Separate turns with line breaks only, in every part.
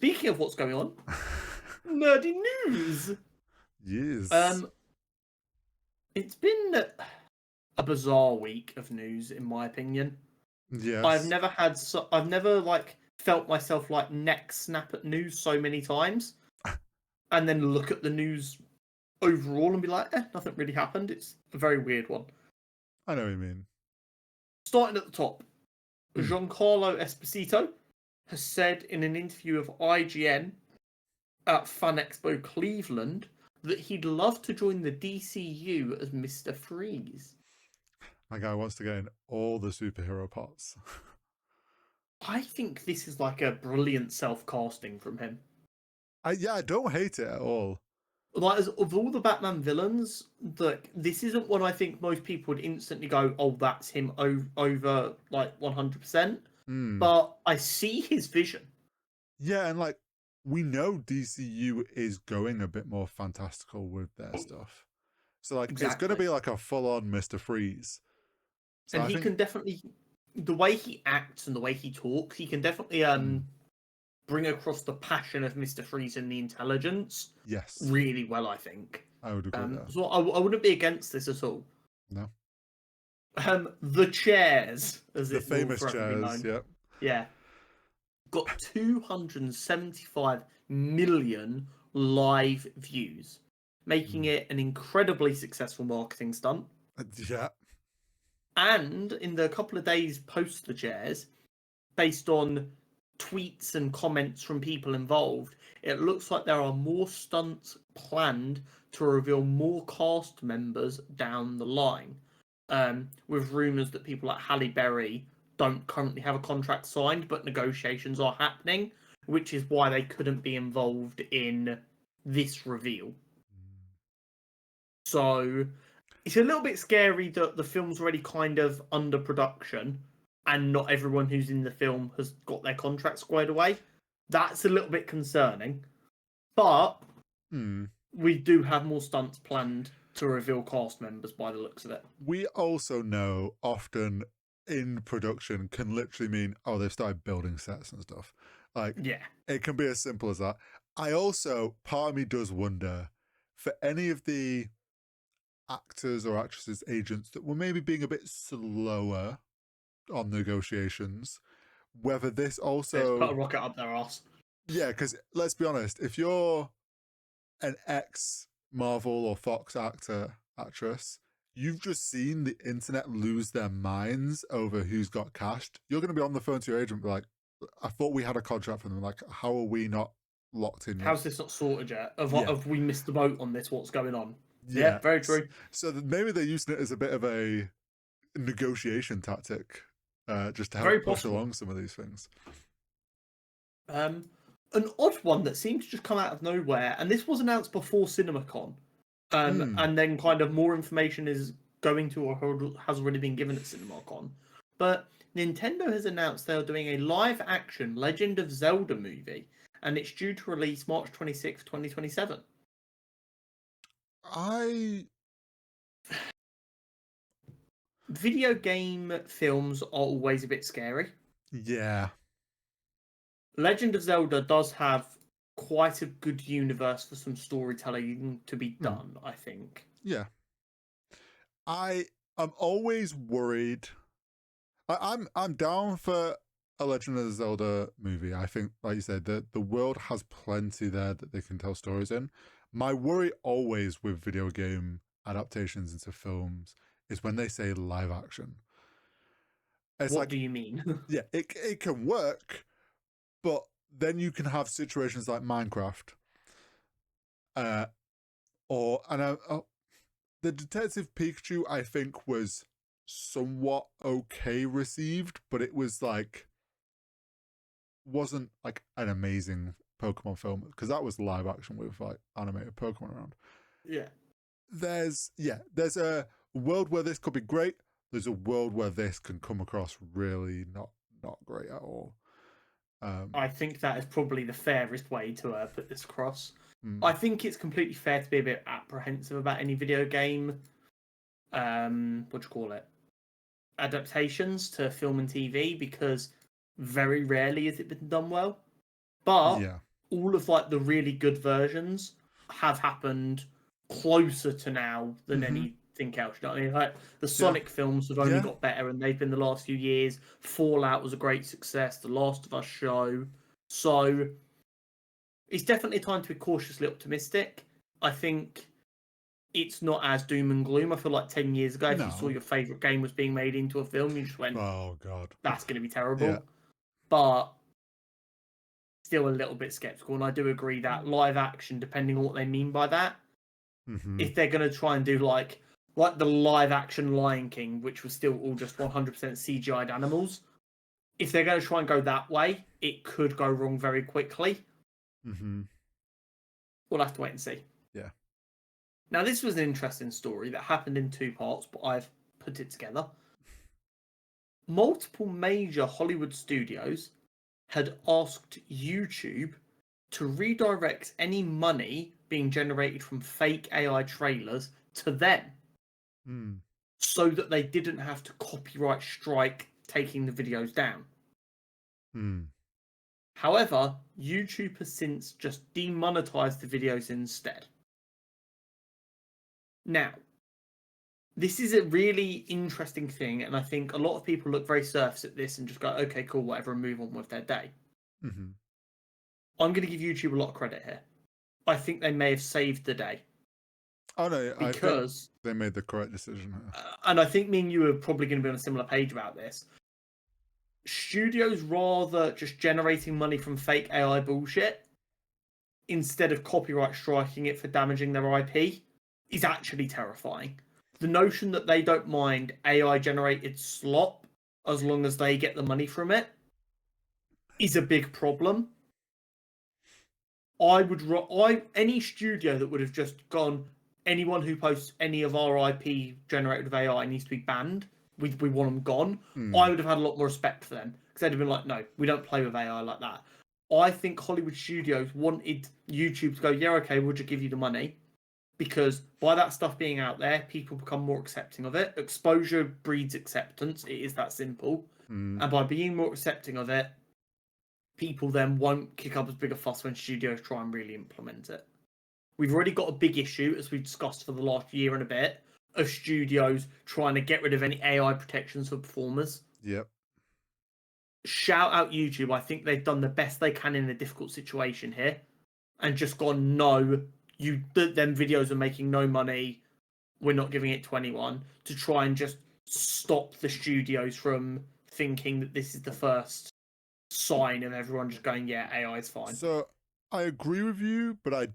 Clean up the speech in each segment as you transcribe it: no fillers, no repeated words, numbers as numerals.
Speaking of what's going on, nerdy news.
Yes.
It's been a bizarre week of news, in my opinion. I've
Yes.
never like felt myself like neck snap at news so many times, and then look at the news overall and be like, nothing really happened. It's a very weird one.
I know what you mean.
Starting at the top,
Mm.
Giancarlo Esposito has said in an interview of IGN at Fan Expo Cleveland that he'd love to join the DCU as Mr. Freeze.
My guy wants to get in all the superhero parts.
I think this is like a brilliant self-casting from him.
I don't hate it at all.
Like, of all the Batman villains, this isn't one I think most people would instantly go, "Oh, that's him over like 100%."
Mm.
But I see his vision.
Yeah, and like we know DCU is going a bit more fantastical with their stuff. So like it's gonna
Exactly.
be like a full-on Mr. Freeze. So
And
I
he
think
can definitely, the way he acts and the way he talks, he can definitely bring across the passion of Mr. Freeze and the intelligence
yes,
really well, I think.
I would agree there.
So I wouldn't be against this at all.
No.
The chairs, as
The
it will
famous
forever be
chairs,
known.
yeah.
Yeah. Got 275 million live views, making it an incredibly successful marketing stunt.
Yeah.
And in the couple of days post the chairs, based on tweets and comments from people involved, it looks like there are more stunts planned to reveal more cast members down the line. With rumours that people like Halle Berry don't currently have a contract signed, but negotiations are happening, which is why they couldn't be involved in this reveal. So it's a little bit scary that the film's already kind of under production and not everyone who's in the film has got their contract squared away. That's a little bit concerning. But we do have more stunts planned to reveal cast members by the looks of it.
We also know often in production can literally mean, oh, they've started building sets and stuff. Like,
Yeah.
it can be as simple as that. I also, part of me does wonder for any of the actors or actresses, agents that were maybe being a bit slower on negotiations, whether this also.
Let's put a rocket up their ass.
Yeah, because let's be honest, if you're an ex Marvel or Fox actress, you've just seen the internet lose their minds over who's got cashed. You're going to be on the phone to your agent, be like, I thought we had a contract for them. Like, how are we not locked in yet?
How's this not sorted yet? Have we missed the boat on this? What's going on?
Yeah,
very true.
So maybe they're using it as a bit of a negotiation tactic, just to help
Very
push
possible.
along some of these things.
An odd one that seems to just come out of nowhere, and this was announced before CinemaCon, and then kind of more information is going to or has already been given at CinemaCon. But Nintendo has announced they're doing a live-action Legend of Zelda movie, and it's due to release March 26, 2027. Video game films are always a bit scary.
Yeah.
Legend of Zelda does have quite a good universe for some storytelling to be done, I think.
Yeah. I'm always worried. I'm down for a Legend of Zelda movie. I think, like you said, the world has plenty there that they can tell stories in. My worry always with video game adaptations into films is when they say live action. It's
what do you mean?
Yeah, it can work, but then you can have situations like Minecraft, the Detective Pikachu, I think, was somewhat okay received, but it was like wasn't like an amazing Pokemon film because that was live action with like animated Pokemon around.
Yeah.
There's a world where this could be great. There's a world where this can come across really not great at all.
I think that is probably the fairest way to put this across. I think it's completely fair to be a bit apprehensive about any video game, adaptations to film and TV, because very rarely has it been done well. But all of like the really good versions have happened closer to now than anything else. You know what I mean? Like the Sonic films have only got better, and they've been the last few years. Fallout was a great success. The Last of Us show. So it's definitely time to be cautiously optimistic. I think it's not as doom and gloom. I feel like 10 years ago, if you saw your favourite game was being made into a film, you just went,
"Oh God,
that's going to be terrible."
Yeah.
But still a little bit skeptical. And I do agree that live action, depending on what they mean by that, if they're going to try and do like the live action Lion King, which was still all just 100% CGI'd animals, if they're going to try and go that way, it could go wrong very quickly. We'll have to wait and see.
Yeah.
Now, this was an interesting story that happened in 2 parts, but I've put it together. Multiple major Hollywood studios had asked YouTube to redirect any money being generated from fake AI trailers to them so that they didn't have to copyright strike taking the videos down. However, YouTube has since just demonetized the videos instead. Now, this is a really interesting thing, and I think a lot of people look very surface at this and just go, okay, cool, whatever, and move on with their day. I'm going to give YouTube a lot of credit here. I think they may have saved the day.
Oh no,
because
I think they made the correct decision.
And I think me and you are probably going to be on a similar page about this. Studios rather just generating money from fake AI bullshit instead of copyright striking it for damaging their IP is actually terrifying. The notion that they don't mind AI generated slop as long as they get the money from it is a big problem. Any studio that would have just gone, anyone who posts any of our IP generated with AI needs to be banned. We want them gone. I would have had a lot more respect for them because they'd have been like, no, we don't play with AI like that. I think Hollywood studios wanted YouTube to go, yeah, okay, we'll just give you the money, because by that stuff being out there, people become more accepting of it. Exposure breeds acceptance. It is that simple. And by being more accepting of it, people then won't kick up as big a fuss when studios try and really implement it. We've already got a big issue, as we've discussed for the last year and a bit, of studios trying to get rid of any AI protections for performers.
Yep.
Shout out YouTube. I think they've done the best they can in a difficult situation here and just gone, no, them videos are making no money. We're not giving it to anyone, to try and just stop the studios from thinking that this is the first sign of everyone just going, yeah, AI is fine.
So I agree with you, but I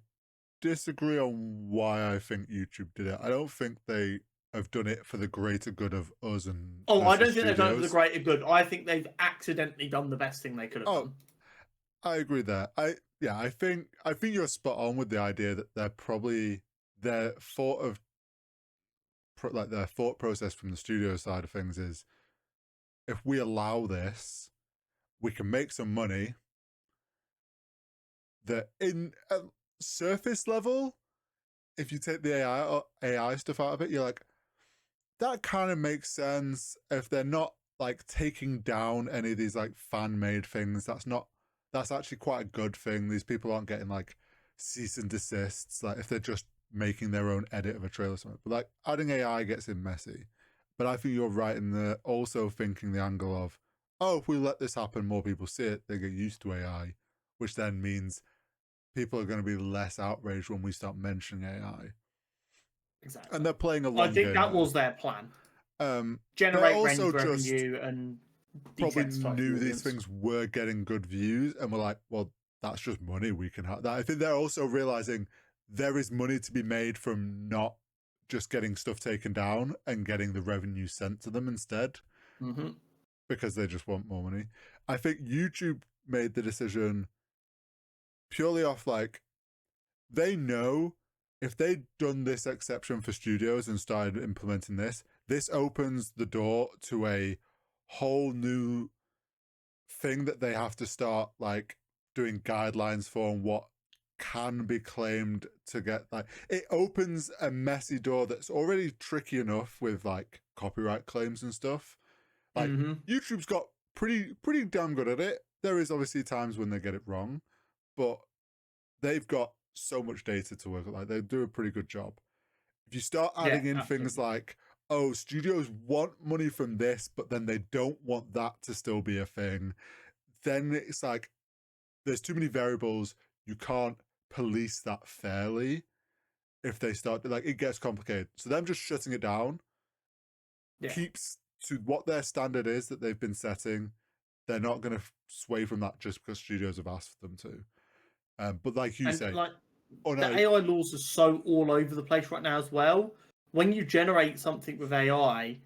disagree on why I think YouTube did it. I don't think they have done it for the greiter good of us and
I don't think they've done it for the greater good. I think they've accidentally done the best thing they could have done.
I agree there. I think you're spot on with the idea that they're probably their thought process from the studio side of things is, if we allow this, we can make some money that in a surface level, if you take the AI stuff out of it, you're like, that kind of makes sense. If they're not like taking down any of these like fan-made things, that's actually quite a good thing. These people aren't getting like cease and desists, like if they're just making their own edit of a trailer or something. But like adding AI gets in messy. But I think you're right in the also thinking the angle of, oh, if we let this happen, more people see it, they get used to AI, which then means people are going to be less outraged when we start mentioning AI.
Exactly.
And they're playing a long game.
I think that was their plan. Generate revenue and
probably knew these things were getting good views and were like, well, that's just money we can have. I think they're also realizing there is money to be made from not just getting stuff taken down and getting the revenue sent to them instead, because they just want more money. I think YouTube made the decision purely off like, they know if they'd done this exception for studios and started implementing this opens the door to a whole new thing that they have to start like doing guidelines for, and what can be claimed to get, like, it opens a messy door that's already tricky enough with like copyright claims and stuff. Like YouTube's got pretty damn good at it. There is obviously times when they get it wrong, but they've got so much data to work with. Like, they do a pretty good job. If you start
Yeah,
adding in things
absolutely.
like, oh, studios want money from this, but then they don't want that to still be a thing, then it's like there's too many variables. You can't police that fairly if they start, like, it gets complicated. So them just shutting it down
Yeah.
keeps to what their standard is that they've been setting. They're not going to sway from that just because studios have asked them to. But like you
And
say,
like
on
the
a
AI laws are so all over the place right now as well. When you generate something with AI,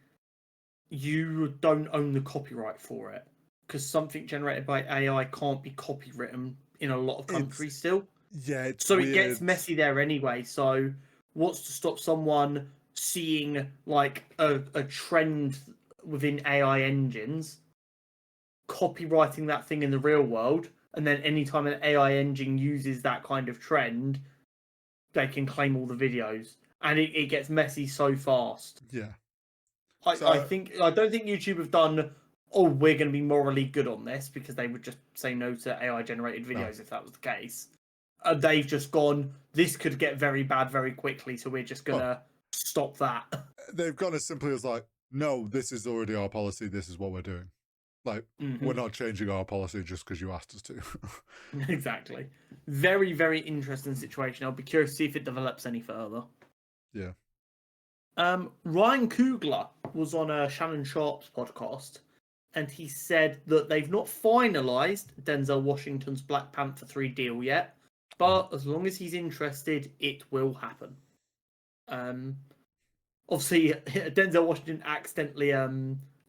you don't own the copyright for it because something generated by AI can't be copywritten in a lot of
it's
countries still.
yeah, it's
So it gets
weird.
messy there anyway. So what's to stop someone seeing like a trend within AI engines, copywriting that thing in the real world, and then anytime an AI engine uses that kind of trend, they can claim all the videos. And it gets messy so fast.
Yeah.
I
So
think I don't think YouTube have done. Oh, we're going to be morally good on this because they would just say no to AI generated
no,
videos if that was the case. They've just gone. This could get very bad very quickly, so we're just
oh,
gonna stop that.
they've gone as simply as like, no, this is already our policy. This is what we're doing. Like, we're not changing our policy just because you asked us to.
Exactly. Very very interesting situation. I'll be curious to see if it develops any further.
Yeah.
Ryan Coogler was on a Shannon Sharp's podcast, and he said that they've not finalised Denzel Washington's Black Panther 3 deal yet, but as long as he's interested, it will happen. Obviously, Denzel Washington accidentally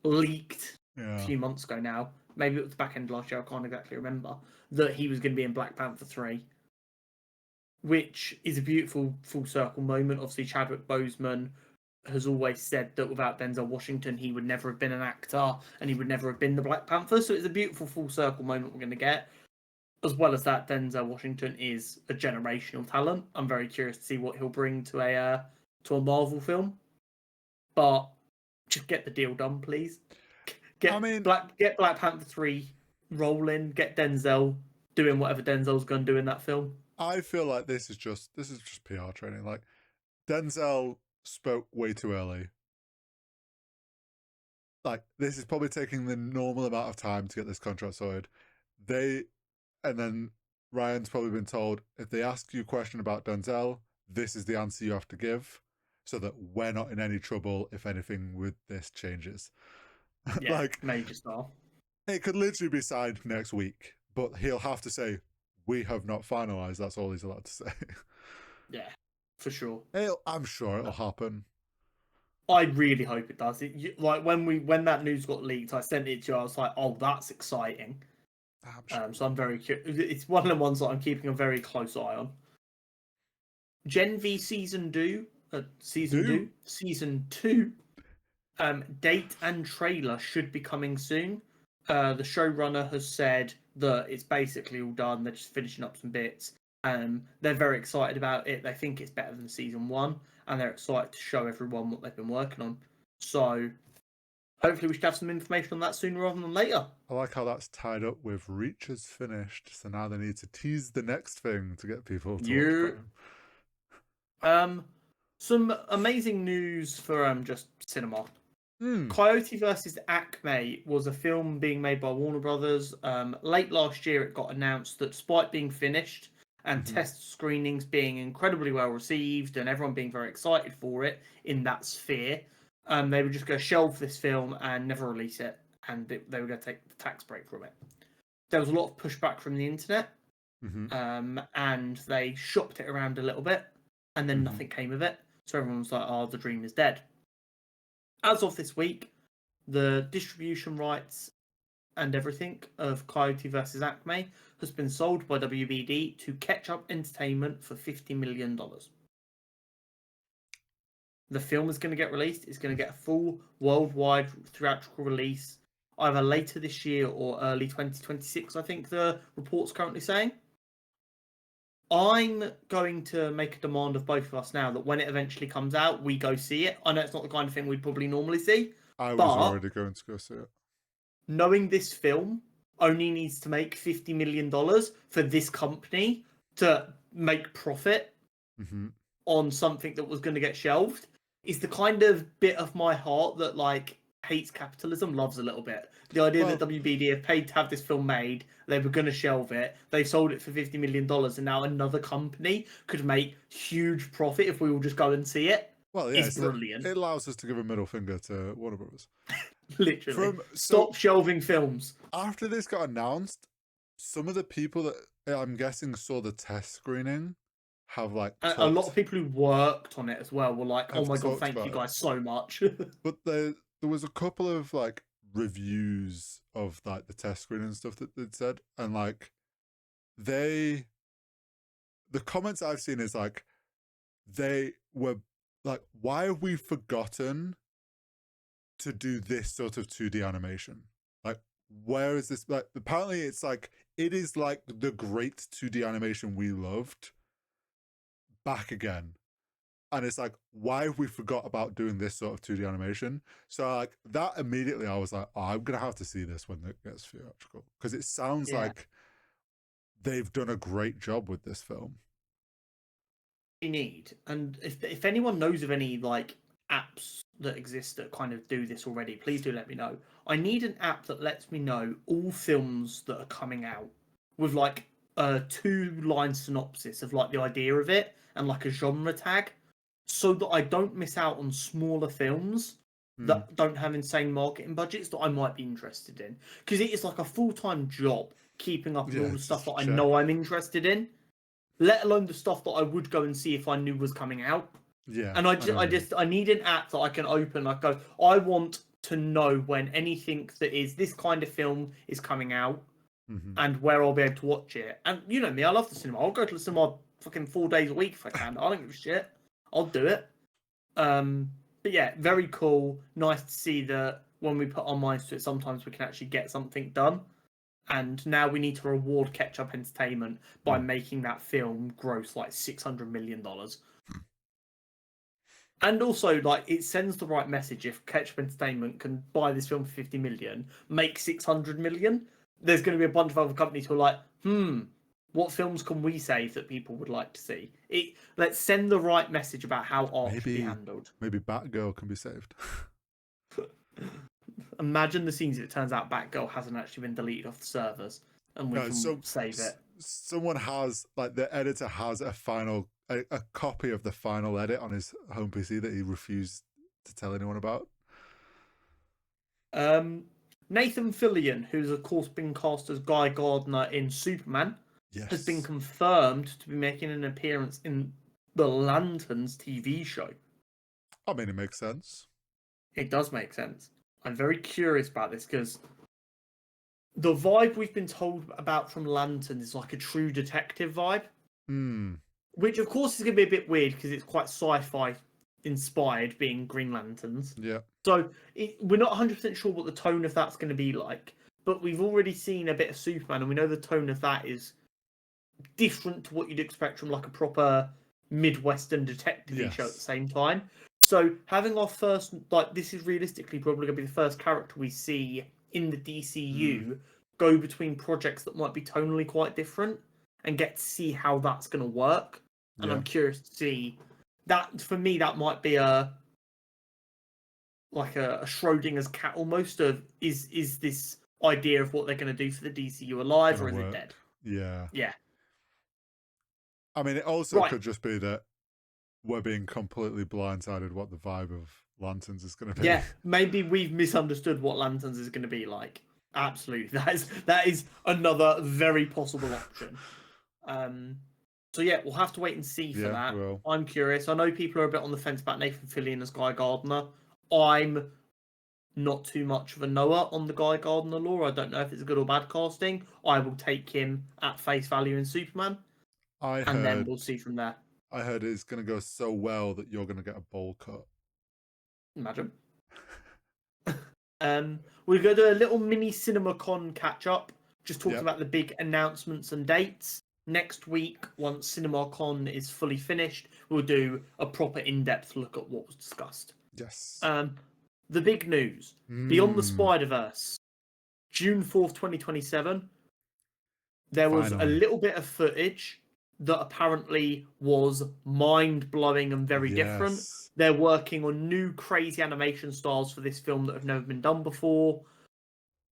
leaked a
Yeah.
few months ago now. Maybe it was the back end of last year, I can't exactly remember, that he was going to be in Black Panther 3, which is a beautiful full circle moment. Obviously, Chadwick Boseman has always said that without Denzel Washington, he would never have been an actor and he would never have been the Black Panther. So it's a beautiful full circle moment we're going to get. As well as that, Denzel Washington is a generational talent. I'm very curious to see what he'll bring to a Marvel film. But just get the deal done, please.
I mean,
Get Black Panther 3 rolling. Get Denzel doing whatever Denzel's going to do in that film.
I feel like this is just PR training. Like, Denzel spoke way too early. Like, this is probably taking the normal amount of time to get this contract sorted. And then Ryan's probably been told, if they ask you a question about Denzel, this is the answer you have to give, so that we're not in any trouble if anything with this changes.
Yeah,
Like,
major star.
it could literally be signed next week, but he'll have to say, we have not finalized. That's all he's allowed to say.
Yeah, for sure.
I'm sure it'll happen.
I really hope it does. Like when that news got leaked, I sent it to you. I was like, "Oh, that's exciting."
I'm sure.
So I'm very curious. It's one of the ones that I'm keeping a very close eye on. Gen V season two. Date and trailer should be coming soon. The showrunner has said that it's basically all done. They're just finishing up some bits. They're very excited about it. They think it's better than season one, and they're excited to show everyone what they've been working on. So hopefully we should have some information on that sooner rather than later.
I like how that's tied up with Reach is finished, so now they need to tease the next thing to get people to watch Prime.
Some amazing news for just cinema.
Mm.
Coyote versus Acme was a film being made by Warner Brothers. Late last year, it got announced that despite being finished and test screenings being incredibly well received and everyone being very excited for it in that sphere, they were just going to shelve this film and never release it, and they were going to take the tax break from it. There was a lot of pushback from the internet, and they shopped it around a little bit, and then nothing came of it. So everyone was like, "Oh, the dream is dead." As of this week, the distribution rights and everything of Coyote vs. Acme has been sold by WBD to Catch Up Entertainment for $50 million. The film is going to get released. It's going to get a full worldwide theatrical release either later this year or early 2026, I think the report's currently saying. I'm going to make a demand of both of us now that when it eventually comes out, we go see it. I know it's not the kind of thing we'd probably normally see.
I was already going to go see it.
Knowing this film only needs to make $50 million for this company to make profit
Hmm.
on something that was going to get shelved is the kind of bit of my heart that like hates capitalism, loves a little bit. The idea that WBD have paid to have this film made, they were going to shelve it, they sold it for $50 million, and now another company could make huge profit if we all just go and see it.
Well, yeah,
It's brilliant.
it allows us to give a middle finger to Warner Brothers.
Literally. Stop shelving films.
After this got announced, some of the people that I'm guessing saw the test screening have like
A lot of people who worked on it as well were like, "Oh my god, thank you guys so much."
But there was a couple of like reviews of like the test screening and stuff that they'd said, and like the comments I've seen is like they were like, why have we forgotten to do this sort of 2D animation? Like, where is this? Like, apparently it's like, it is like the great 2D animation we loved back again. And it's like, why have we forgot about doing this sort of 2D animation? So like that immediately I was like, oh, I'm going to have to see this when it gets theatrical. Because it sounds like they've done a great job with this film.
We need, and if anyone knows of any like apps that exist that kind of do this already, please do let me know. I need an app that lets me know all films that are coming out with like a 2-line synopsis of like the idea of it and like a genre tag, so that I don't miss out on smaller films that don't have insane marketing budgets that I might be interested in, because it is like a full-time job keeping up with all the stuff that I know I'm interested in, let alone the stuff that I would go and see if I knew was coming out.
Yeah.
And I need an app that I can open. I go, I want to know when anything that is this kind of film is coming out, and where I'll be able to watch it. And you know me, I love the cinema. I'll go to the cinema fucking 4 days a week if I can. I don't give a shit. I'll do it. But yeah, very cool. Nice to see that when we put our minds to it, sometimes we can actually get something done. And now we need to reward Ketchup Entertainment by making that film gross like $600 million. And also, like, it sends the right message if Ketchup Entertainment can buy this film for 50 million, make 600 million. There's going to be a bunch of other companies who are like, what films can we save that people would like to see? Let's send the right message about how art should be handled.
Maybe Batgirl can be saved.
Imagine the scenes if it turns out Batgirl hasn't actually been deleted off the servers and we can save it.
Someone has, like, the editor has a copy of the final edit on his home PC that he refused to tell anyone about.
Nathan Fillion, who's of course been cast as Guy Gardner in Superman, has been confirmed to be making an appearance in the Lanterns TV show.
I mean, it makes sense.
It does make sense. I'm very curious about this because the vibe we've been told about from Lanterns is like a True Detective vibe. Which, of course, is going to be a bit weird because it's quite sci-fi inspired, being Green Lanterns.
Yeah.
So we're not 100% sure what the tone of that's going to be like. But we've already seen a bit of Superman, and we know the tone of that is different to what you'd expect from like a proper Midwestern detective show at the same time. So having our first, like, this is realistically probably going to be the first character we see in the DCU go between projects that might be tonally quite different and get to see how that's going to work. And I'm curious to see that. For me, that might be a Schrodinger's cat almost of is this idea of what they're going to do for the DCU alive or is it dead?
Yeah.
Yeah.
I mean, it also could just be that we're being completely blindsided what the vibe of Lanterns is going to be.
Yeah, maybe we've misunderstood what Lanterns is going to be like. Absolutely. That is another very possible option. So yeah, we'll have to wait and see for that. I'm curious. I know people are a bit on the fence about Nathan Fillion as Guy Gardner. I'm not too much of a knower on the Guy Gardner lore. I don't know if it's good or bad casting. I will take him at face value in Superman. Then we'll see from there.
I heard it's going to go so well that you're going to get a bowl cut.
Imagine. We're going to do a little mini CinemaCon catch up, just talking about the big announcements and dates. Next week, once CinemaCon is fully finished, we'll do a proper in-depth look at what was discussed.
Yes.
The big news: Beyond the Spider-Verse, June 4th, 2027. There was a little bit of footage that apparently was mind-blowing and very different.
Yes.
They're working on new crazy animation styles for this film that have never been done before.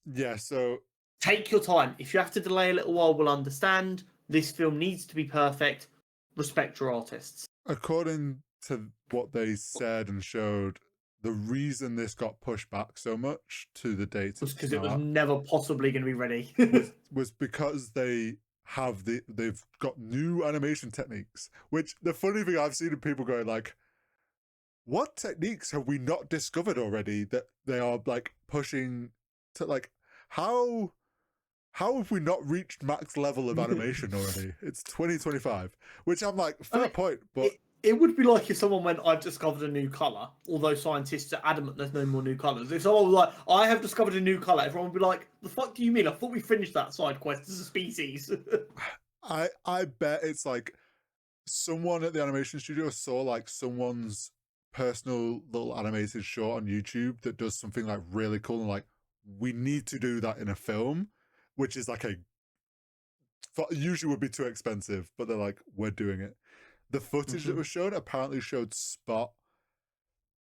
Yeah, so
Take your time. If you have to delay a little while, we'll understand. This film needs to be perfect. Respect your artists.
according to what they said and showed, the reason this got pushed back so much to the date
Was
it's
because it was
now
never possibly going to be ready.
was because they've got new animation techniques. Which the funny thing I've seen people going like, what techniques have we not discovered already that they are like pushing to, like, how have we not reached max level of animation already? It's 2025, which I'm like, fair point, but
it would be like if someone went, I've discovered a new colour, although scientists are adamant there's no more new colours. If someone was like, I have discovered a new colour, everyone would be like, the fuck do you mean? I thought we finished that side quest as a species.
I bet it's like someone at the animation studio saw like someone's personal little animated short on YouTube that does something like really cool and like, we need to do that in a film, which is like usually would be too expensive, but they're like, we're doing it. The footage that was shown apparently showed Spot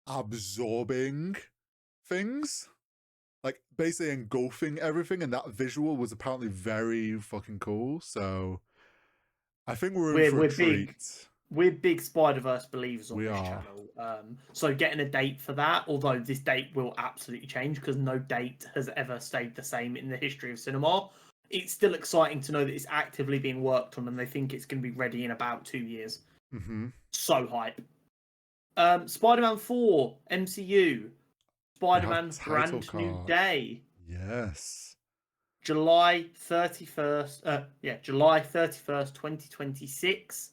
absorbing things, like basically engulfing everything, and that visual was apparently very fucking cool. So I think we're in for a treat.
We're big Spider-Verse believers on
We
this
are.
channel. So getting a date for that, although this date will absolutely change because no date has ever stayed the same in the history of cinema, it's still exciting to know that it's actively being worked on and they think it's going to be ready in about 2 years. So hype. Spider-Man 4 MCU. Spider-Man Brand New Day.
Yes.
July 31st. July 31st, 2026.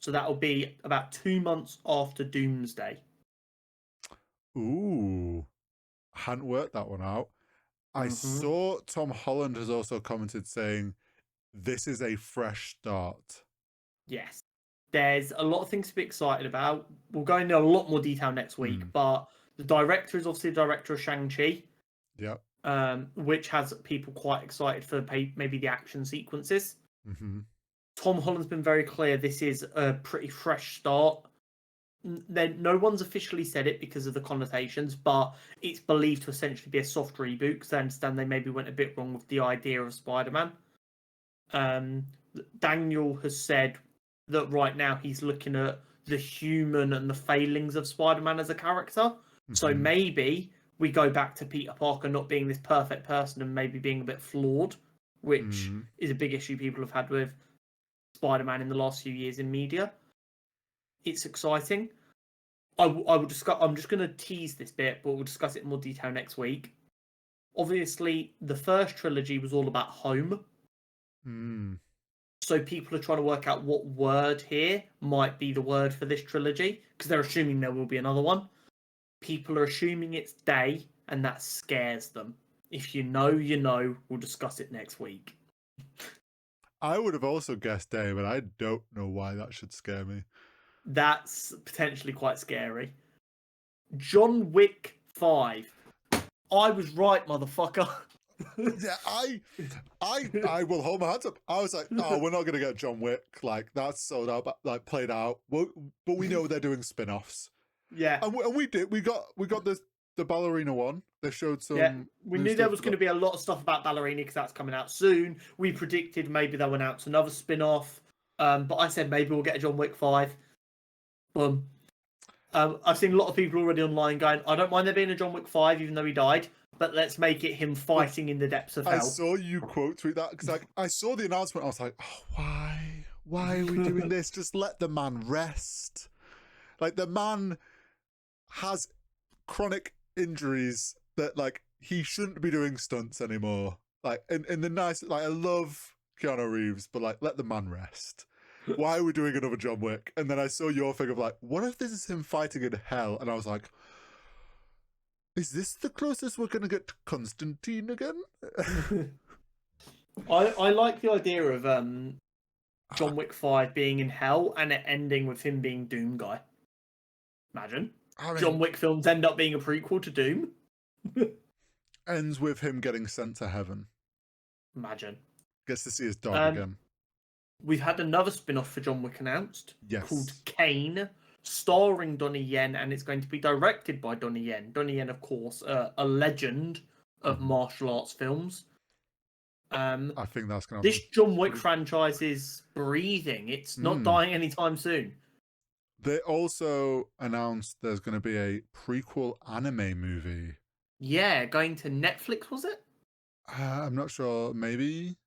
So that'll be about 2 months after Doomsday.
Ooh. Hadn't worked that one out. I saw Tom Holland has also commented saying this is a fresh start.
Yes. There's a lot of things to be excited about. We'll go into a lot more detail next week, but the director is obviously the director of Shang-Chi.
Yep.
Which has people quite excited for maybe the action sequences. Tom Holland's been very clear this is a pretty fresh start. Then no one's officially said it because of the connotations, but it's believed to essentially be a soft reboot because I understand they maybe went a bit wrong with the idea of Spider-Man. Daniel has said that right now he's looking at the human and the failings of Spider-Man as a character. So maybe we go back to Peter Parker not being this perfect person and maybe being a bit flawed, which is a big issue people have had with Spider-Man in the last few years in media. It's exciting. I will discuss. I'm just going to tease this bit, but we'll discuss it in more detail next week. Obviously, the first trilogy was all about home. So people are trying to work out what word here might be the word for this trilogy because they're assuming there will be another one. People are assuming it's day, and that scares them. If you know, you know. We'll discuss it next week.
I would have also guessed day, but I don't know why that should scare me.
That's potentially quite scary. John Wick 5. I was right, motherfucker.
Yeah, I will hold my hands up. I was like, oh, we're not gonna get John Wick. Like that's sold out, like played out. But we know they're doing spin-offs.
Yeah,
and we did. We got the ballerina one. They showed some.
Yeah, we knew there was going to be a lot of stuff about ballerina because that's coming out soon. We predicted maybe they'll announce another spin-off. But I said maybe we'll get a John Wick 5. I've seen a lot of people already online going, I don't mind there being a John Wick 5, even though he died, but let's make it him fighting in the depths of hell.
I saw you quote tweet that because like I saw the announcement. I was like, oh, why are we doing this? Just let the man rest. Like the man has chronic injuries that like he shouldn't be doing stunts anymore. Like in the nice, like I love Keanu Reeves, but like let the man rest. Why are we doing another John Wick? And then I saw your thing of like, what if this is him fighting in hell? And I was like, is this the closest we're gonna get to Constantine again?
I like the idea of John Wick 5 being in hell and it ending with him being Doom guy. Imagine. John Wick films end up being a prequel to Doom.
Ends with him getting sent to heaven.
Imagine.
Gets to see his dog again.
We've had another spin-off for John Wick announced called
Yes.
Kane, starring Donnie Yen, and it's going to be directed by Donnie Yen. Donnie Yen, of course, a legend of martial arts films.
I think that's going to
This John Wick franchise is breathing. It's not dying anytime soon.
They also announced there's going to be a prequel anime movie.
Yeah, going to Netflix, was it?
I'm not sure, maybe.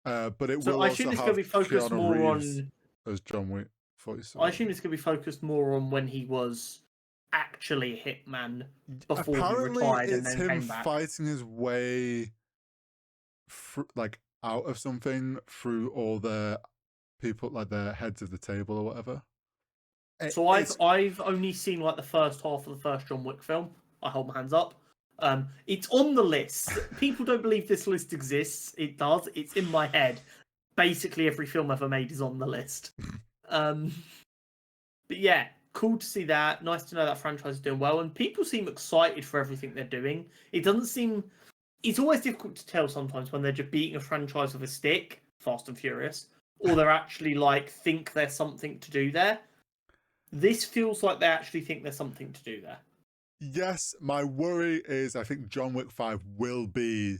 But it
So
will
I
also
assume it's going
have
to be focused
Keanu
more
Reeves
on.
as John Wick 47.
I assume it's going to be focused more on when he was actually a hitman before he
Apparently,
retired and
it's
then
him
came back.
fighting his way like out of something through all the people, like the heads of the table or whatever.
So I've only seen like the first half of the first John Wick film. I hold my hands up. It's on the list. People don't believe this list exists. It does. It's in my head. Basically, every film ever made is on the list. But yeah, cool to see that. Nice to know that franchise is doing well, and people seem excited for everything they're doing. It doesn't seem. It's always difficult to tell sometimes when they're just beating a franchise with a stick, Fast and Furious, or they're actually like think there's something to do there. This feels like they actually think there's something to do there.
Yes, my worry is I think John Wick 5 will be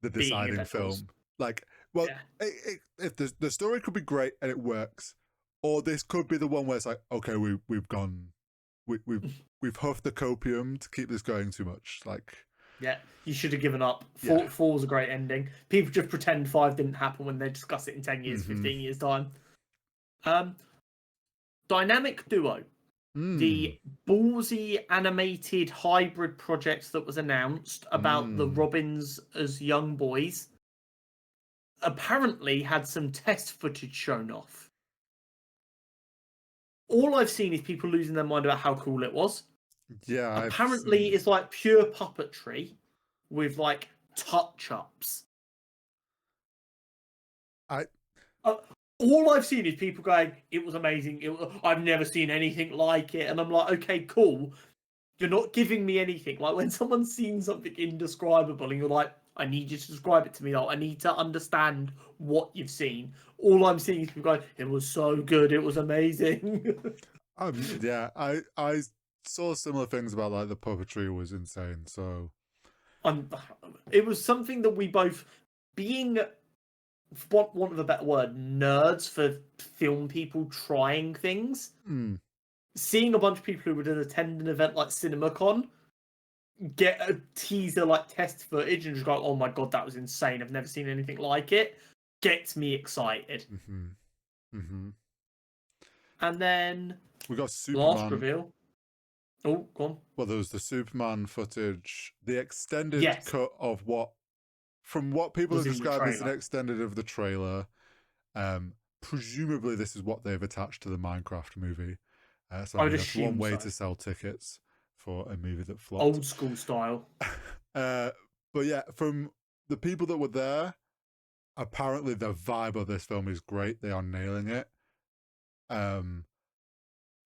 the deciding film. Like, well,
yeah.
if the story could be great and it works, or this could be the one where it's like, okay, we've gone, we've huffed the copium to keep this going too much. Like,
yeah, you should have given up.
Yeah.
Four was a great ending. People just pretend 5 didn't happen when they discuss it in 10 years, 15 years time. Dynamic Duo. The ballsy animated hybrid project that was announced about the Robins as young boys apparently had some test footage shown off. All I've seen is people losing their mind about how cool it was.
Yeah,
apparently it's like pure puppetry with like touch-ups. All I've seen is people going, "It was amazing. I've never seen anything like it," and I'm like, "Okay, cool. You're not giving me anything." Like when someone's seen something indescribable, and you're like, "I need you to describe it to me. Though I need to understand what you've seen." All I'm seeing is people going, "It was so good. It was amazing."
yeah, I saw similar things about like the puppetry was insane. So,
it was something that we both, being, for want of a better word, nerds for film people trying things. Seeing a bunch of people who would attend an event like CinemaCon get a teaser like test footage and just go, "Oh my god, that was insane. I've never seen anything like it," gets me excited. And then
we got Superman.
Last reveal. Oh, go on.
Well, there was the Superman footage, the extended cut of from what people have described as an extended of the trailer. Presumably, this is what they've attached to the Minecraft movie. So I mean, that's one way to sell tickets for a movie that flopped.
Old school style.
But yeah, from the people that were there, apparently the vibe of this film is great. They are nailing it.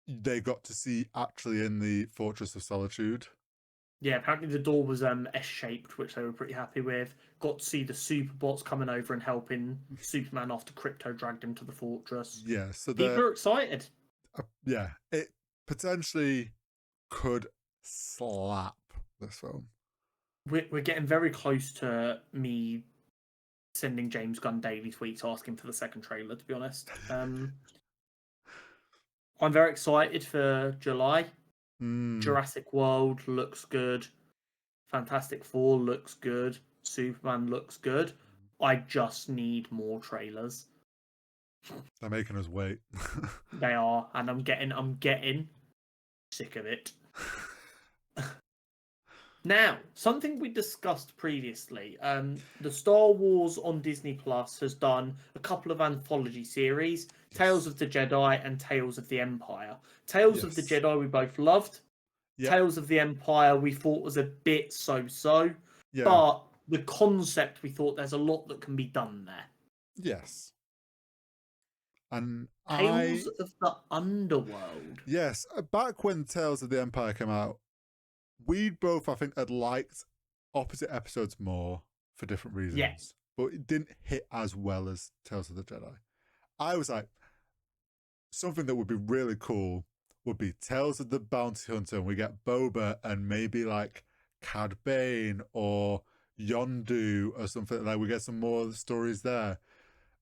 They got to see actually in the Fortress of Solitude.
Yeah, apparently the door was S-shaped, which they were pretty happy with. Got to see the Superbots coming over and helping Superman after Krypto dragged him to the fortress.
Yeah, so
people are excited.
Yeah, it potentially could slap this film.
We're getting very close to me sending James Gunn daily tweets asking for the second trailer, to be honest. I'm very excited for July. Jurassic World looks good. Fantastic Four looks good. Superman looks good. I just need more trailers.
They're making us wait.
They are, and I'm getting sick of it. Now, something we discussed previously, the Star Wars on Disney Plus has done a couple of anthology series, Tales of the Jedi and Tales of the Empire. Tales of the Jedi we both loved. Tales of the Empire we thought was a bit so-so. But the concept, we thought there's a lot that can be done there.
Yes. And
Tales of the Underworld.
Yes, back when Tales of the Empire came out, we both, I think, had liked opposite episodes more for different reasons. But it didn't hit as well as Tales of the Jedi. I was like, something that would be really cool would be Tales of the Bounty Hunter, and we get Boba and maybe like Cad Bane or Yondu or something like. We get some more stories there,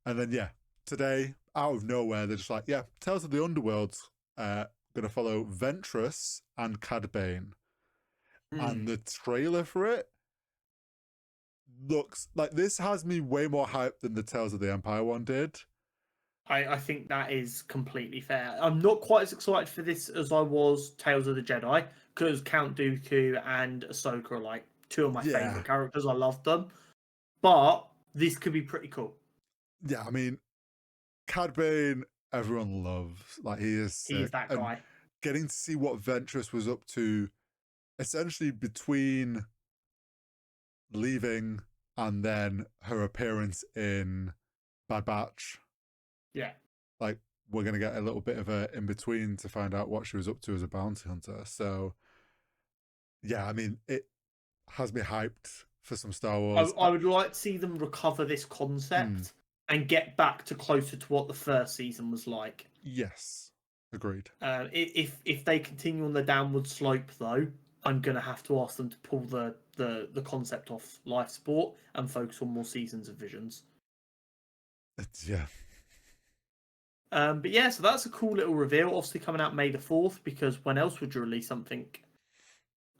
and then yeah, today out of nowhere they're just like, yeah, Tales of the Underworld's gonna follow Ventress and Cad Bane, and the trailer for it looks like this has me way more hyped than the Tales of the Empire one did.
I think that is completely fair. I'm not quite as excited for this as I was Tales of the Jedi, because Count Dooku and Ahsoka are like two of my
Yeah,
favorite characters. I love them, but this could be pretty cool.
yeah. I mean, Cad Bane, everyone loves. Like he is
He is
sick,
that
and
guy.
getting to see what Ventress was up to, essentially between leaving and then her appearance in Bad Batch.
Yeah.
Like we're gonna get a little bit of a in between to find out what she was up to as a bounty hunter. So yeah, I mean it has me hyped for some Star Wars.
I would like to see them recover this concept and get back to closer to what the first season was like.
Yes, agreed.
If they continue on the downward slope, though, I'm gonna have to ask them to pull the concept off life support and focus on more seasons of Visions.
Yeah.
But yeah, so that's a cool little reveal. Obviously coming out May the 4th, because when else would you release something?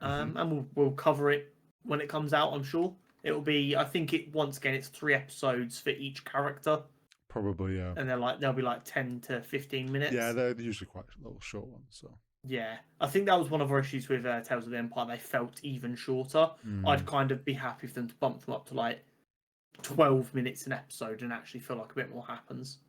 And we'll cover it when it comes out. I'm sure it'll be. I think once again it's 3 episodes for each character.
Probably, yeah.
And they'll be like 10 to 15 minutes.
Yeah, they're usually quite little short ones. So
yeah, I think that was one of our issues with Tales of the Empire. They felt even shorter. I'd kind of be happy for them to bump them up to like 12 minutes an episode and actually feel like a bit more happens.